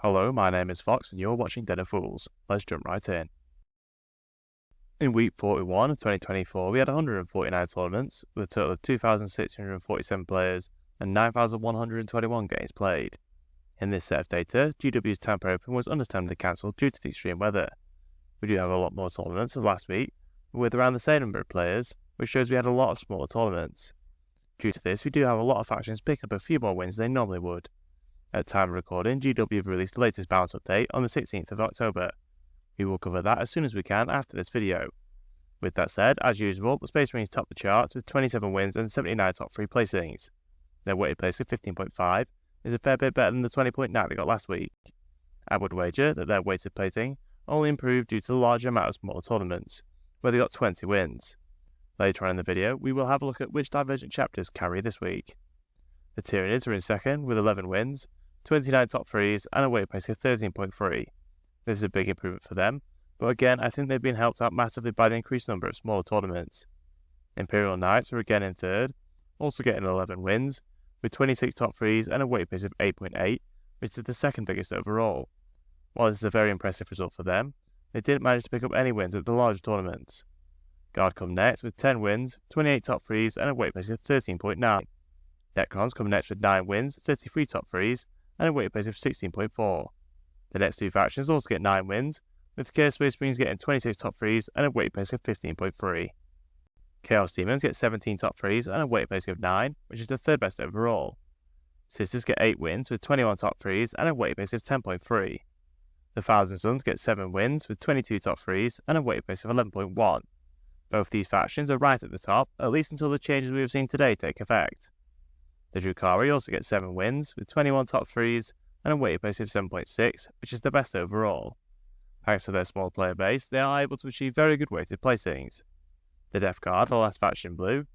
Hello, my name is Fox and you're watching Den of Fools. Let's jump right in. In week 41 of 2024, we had 149 tournaments with a total of 2,647 players and 9,121 games played. In this set of data, GW's Tampa Open was understandably cancelled due to the extreme weather. We do have a lot more tournaments than last week, but with around the same number of players, which shows we had a lot of smaller tournaments. Due to this, we do have a lot of factions picking up a few more wins than they normally would. At time of recording, GW have released the latest balance update on the 16th of October. We will cover that as soon as we can after this video. With that said, as usual, the Space Marines top the charts with 27 wins and 79 top 3 placings. Their weighted place of 15.5 is a fair bit better than the 20.9 they got last week. I would wager that their weighted placing only improved due to the larger amount of smaller tournaments, where they got 20 wins. Later on in the video, we will have a look at which divergent chapters carry this week. The Tyranids are in second with 11 wins, 29 top 3s and a weighted place of 13.3. This is a big improvement for them, but again I think they've been helped out massively by the increased number of smaller tournaments. Imperial Knights are again in third, also getting 11 wins, with 26 top 3s and a weighted place of 8.8, which is the second biggest overall. While this is a very impressive result for them, they didn't manage to pick up any wins at the larger tournaments. Guard come next with 10 wins, 28 top 3s and a weighted place of 13.9. Necrons come next with 9 wins, 33 top 3s and a weighted place of 16.4. The next two factions also get 9 wins, with Chaos Space Marines getting 26 top 3s and a weighted place of 15.3. Chaos Demons get 17 top 3s and a weighted place of 9, which is the third best overall. Sisters get 8 wins with 21 top 3s and a weighted place of 10.3. The Thousand Sons get 7 wins with 22 top 3s and a weighted place of 11.1. Both these factions are right at the top, at least until the changes we have seen today take effect. The Drukhari also get 7 wins, with 21 top 3s and a weighted place of 7.6, which is the best overall. Thanks to their small player base, they are able to achieve very good weighted placings. The Death Guard are the last faction in blue.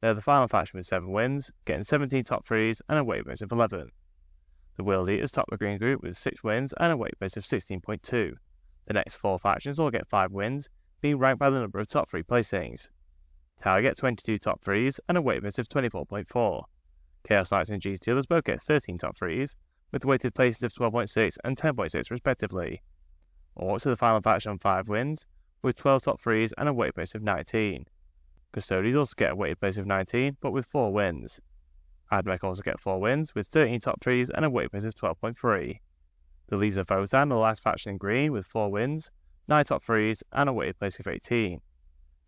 They are the final faction with 7 wins, getting 17 top 3s and a weighted place of 11. The World Eaters top the green group with 6 wins and a weighted place of 16.2. The next 4 factions all get 5 wins, being ranked by the number of top 3 placings. Tower get 22 top 3s and a weighted place of 24.4. Chaos Knights and G-Stealers both get 13 top 3s, with weighted places of 12.6 and 10.6 respectively. Orcs are the final faction on 5 wins, with 12 top 3s and a weighted place of 19. Custodians also get a weighted place of 19, but with 4 wins. Admech also get 4 wins, with 13 top 3s and a weighted place of 12.3. The Legions of Vosan are the last faction in green, with 4 wins, 9 top 3s and a weighted place of 18.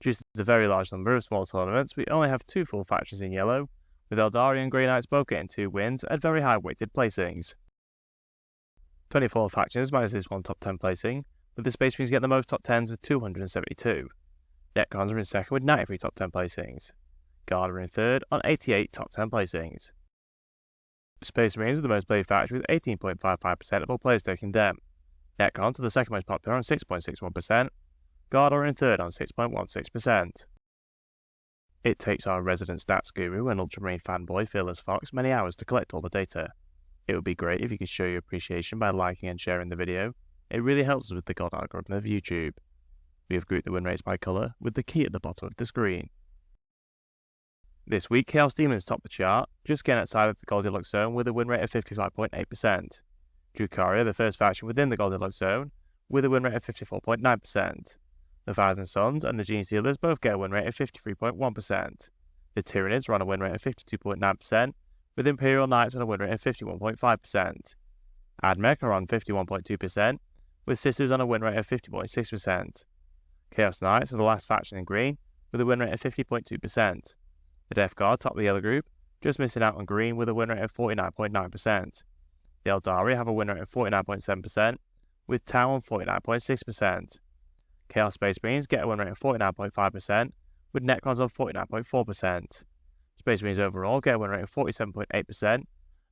Due to the very large number of small tournaments, we only have 2 full factions in yellow, with Eldari and Grey Knights both getting 2 wins at very high weighted placings. 24 factions minus this one top 10 placing, with the Space Marines get the most top 10s with 272. Necrons are in second with 93 top 10 placings. Guard are in third on 88 top 10 placings. Space Marines are the most played faction with 18.55% of all players taking them. Necrons are the second most popular on 6.61%. Guard are in third on 6.16%. It takes our resident stats guru and Ultramarine fanboy Fearless Fox many hours to collect all the data. It would be great if you could show your appreciation by liking and sharing the video. It really helps us with the god algorithm of YouTube. We have grouped the win rates by colour, with the key at the bottom of the screen. This week, Chaos Demons top the chart, just getting outside of the Goldilocks zone with a win rate of 55.8%. Drukhari are the first faction within the Goldilocks zone, with a win rate of 54.9%. The Thousand Sons and the Gene-Stealers both get a win rate of 53.1%. The Tyranids are on a win rate of 52.9%, with Imperial Knights on a win rate of 51.5%. Admech are on 51.2%, with Sisters on a win rate of 50.6%. Chaos Knights are the last faction in green, with a win rate of 50.2%. The Death Guard top the yellow group, just missing out on green with a win rate of 49.9%. The Eldari have a win rate of 49.7%, with Tau on 49.6%. Chaos Space Marines get a win rate of 49.5%, with Necrons on 49.4%. Space Marines overall get a win rate of 47.8%.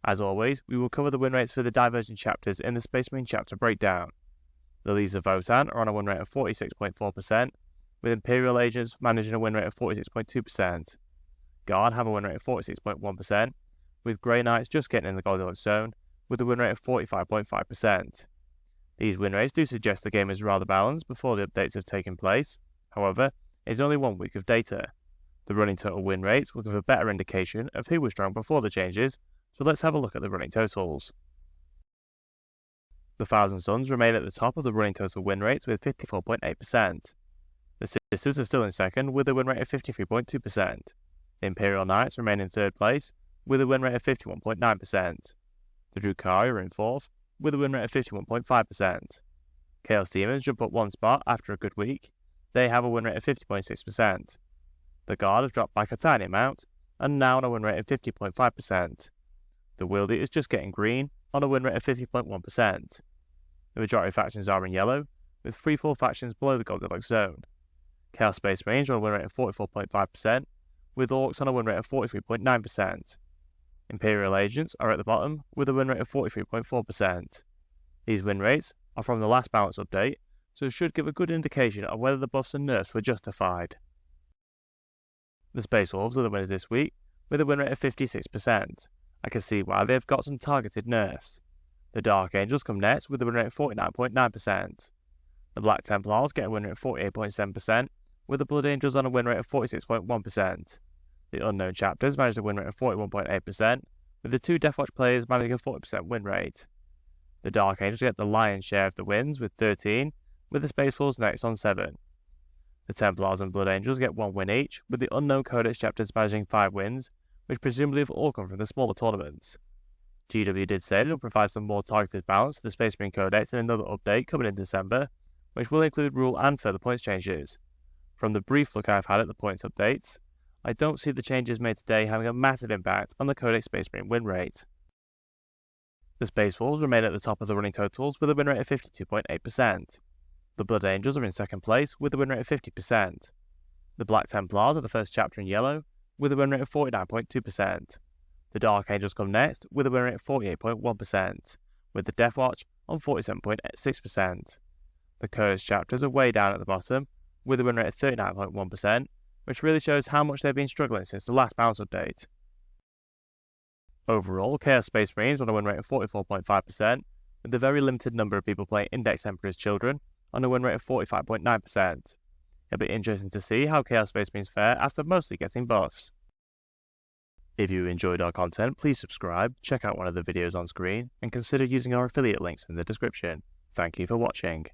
As always, we will cover the win rates for the divergent chapters in the Space Marine chapter breakdown. The Legions of Vosan are on a win rate of 46.4%, with Imperial Agents managing a win rate of 46.2%. Guard have a win rate of 46.1%, with Grey Knights just getting in the Goldilocks zone, with a win rate of 45.5%. These win rates do suggest the game is rather balanced before the updates have taken place. However, it's only 1 week of data. The running total win rates will give a better indication of who was strong before the changes, so let's have a look at the running totals. The Thousand Suns remain at the top of the running total win rates with 54.8%. The Sisters are still in second with a win rate of 53.2%. The Imperial Knights remain in third place with a win rate of 51.9%. The Drukhari are in fourth with a win rate of 51.5%. Chaos Demons jump up one spot after a good week. They have a win rate of 50.6%. The Guard have dropped back a tiny amount and now on a win rate of 50.5%. The Wieldy is just getting green on a win rate of 50.1%. The majority of factions are in yellow, with 3-4 factions below the Goldilocks zone. Chaos Space Marines are on a win rate of 44.5%, with Orcs on a win rate of 43.9%. Imperial Agents are at the bottom, with a win rate of 43.4%. These win rates are from the last balance update, so it should give a good indication of whether the buffs and nerfs were justified. The Space Wolves are the winners this week, with a win rate of 56%. I can see why they have got some targeted nerfs. The Dark Angels come next with a win rate of 49.9%. The Black Templars get a win rate of 48.7%, with the Blood Angels on a win rate of 46.1%. The Unknown Chapters managed a win rate of 41.8%, with the two Deathwatch players managing a 40% win rate. The Dark Angels get the lion's share of the wins with 13, with the Space Wolves next on 7. The Templars and Blood Angels get 1 win each, with the Unknown Codex Chapters managing 5 wins, which presumably have all come from the smaller tournaments. GW did say it will provide some more targeted balance to the Space Marine Codex in another update coming in December, which will include rule and further points changes. From the brief look I've had at the points updates, I don't see the changes made today having a massive impact on the Codex Space Marine win rate. The Space Wolves remain at the top of the running totals with a win rate of 52.8%. The Blood Angels are in second place with a win rate of 50%. The Black Templars are the first chapter in yellow with a win rate of 49.2%. The Dark Angels come next with a win rate of 48.1%, with the Deathwatch on 47.6%. The Codex chapters are way down at the bottom with a win rate of 39.1%, which really shows how much they've been struggling since the last balance update. Overall, Chaos Space Marines on a win rate of 44.5%, with a very limited number of people playing Index Emperor's Children on a win rate of 45.9%. It'll be interesting to see how Chaos Space Marines fare after mostly getting buffs. If you enjoyed our content, please subscribe, check out one of the videos on screen, and consider using our affiliate links in the description. Thank you for watching.